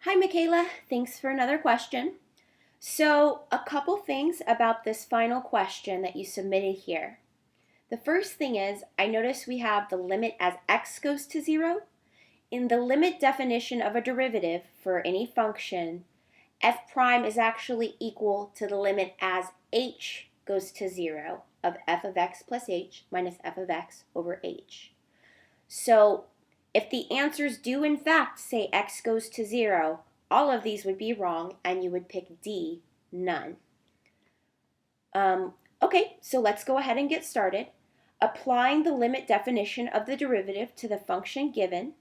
Hi, Michaela. Thanks for another question. So, a couple things about this final question that you submitted here. The first thing is, I notice we have the limit as x goes to 0. In the limit definition of a derivative for any function, f prime is actually equal to the limit as h goes to 0 of f of x plus h minus f of x over h. So if the answers do in fact say x goes to 0, all of these would be wrong and you would pick D, none. Okay, so let's go ahead and get started. Applying the limit definition of the derivative to the function given,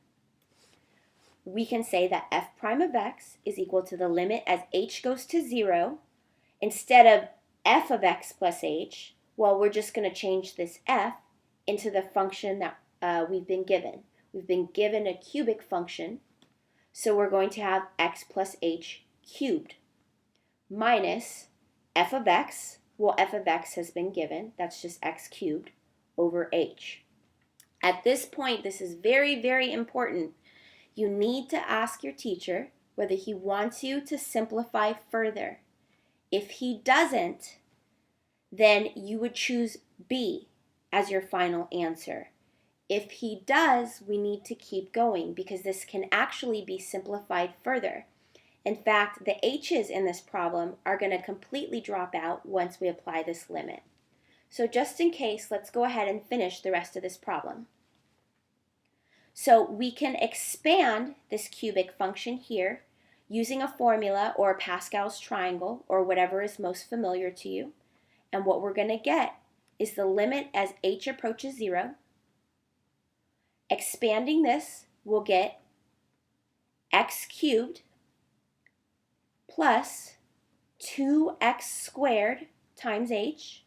we can say that f prime of x is equal to the limit as h goes to 0. Instead of f of x plus h, well, we're just going to change this f into the function that we've been given. We've been given a cubic function, so we're going to have x plus h cubed minus f of x. Well, f of x has been given. That's just x cubed over h. At this point, this is very, very important. You need to ask your teacher whether he wants you to simplify further. If he doesn't, then you would choose B as your final answer. If he does, we need to keep going because this can actually be simplified further. In fact, the h's in this problem are going to completely drop out once we apply this limit. So just in case, let's go ahead and finish the rest of this problem. So we can expand this cubic function here using a formula or Pascal's triangle or whatever is most familiar to you. And what we're going to get is the limit as h approaches 0. Expanding this, we'll get x cubed plus 2x squared times h.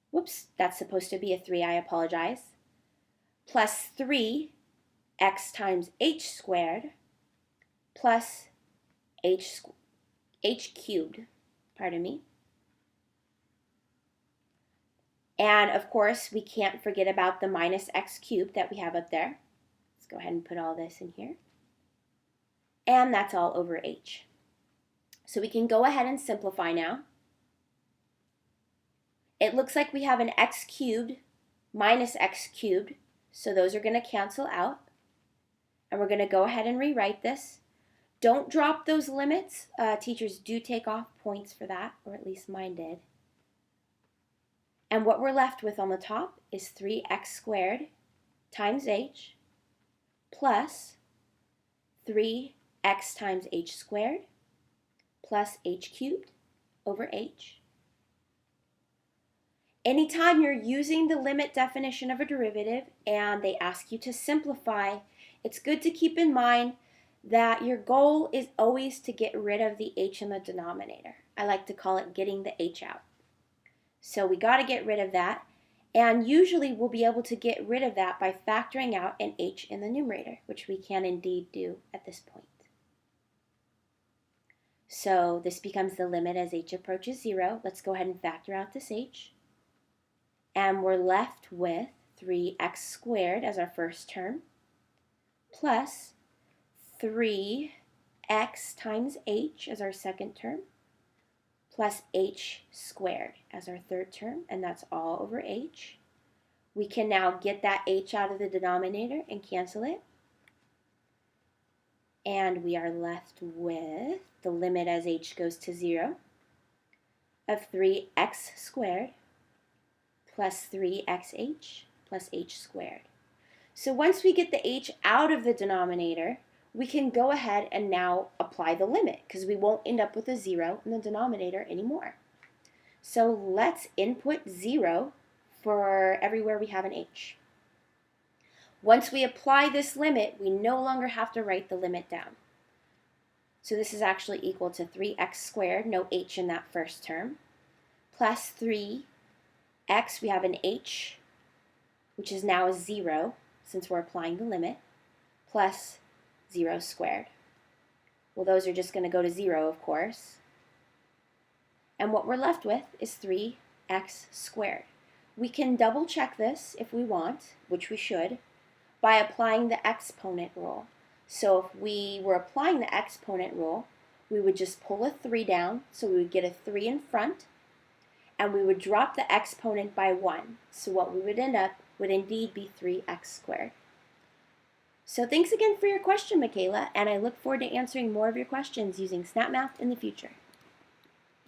Whoops, that's supposed to be a 3, I apologize. Plus 3x times h squared plus h cubed, pardon me. And of course, we can't forget about the minus x cubed that we have up there. Let's go ahead and put all this in here. And that's all over h. So we can go ahead and simplify now. It looks like we have an x cubed minus x cubed, so those are going to cancel out. And we're going to go ahead and rewrite this. Don't drop those limits. Teachers do take off points for that, or at least mine did. And what we're left with on the top is 3x squared times h plus 3x times h squared plus h cubed over h. Anytime you're using the limit definition of a derivative and they ask you to simplify, it's good to keep in mind that your goal is always to get rid of the h in the denominator. I like to call it getting the h out. So we got to get rid of that, and usually we'll be able to get rid of that by factoring out an h in the numerator, which we can indeed do at this point. So this becomes the limit as h approaches 0. Let's go ahead and factor out this h. And we're left with 3x squared as our first term plus 3x times h as our second term plus h squared as our third term, and that's all over h. We can now get that h out of the denominator and cancel it. And we are left with the limit as h goes to 0 of 3x squared plus 3xh plus h squared. So once we get the h out of the denominator, we can go ahead and now apply the limit because we won't end up with a 0 in the denominator anymore. So let's input 0 for everywhere we have an h. Once we apply this limit, we no longer have to write the limit down. So this is actually equal to 3x squared, no h in that first term, plus 3x, we have an h, which is now a 0 since we're applying the limit, plus 0 squared. Well, those are just going to go to 0, of course. And what we're left with is 3x squared. We can double check this if we want, which we should, by applying the exponent rule. So if we were applying the exponent rule, we would just pull a 3 down, so we would get a 3 in front, and we would drop the exponent by 1. So what we would end up would indeed be 3x squared. So thanks again for your question, Michaela, and I look forward to answering more of your questions using SnapMath in the future.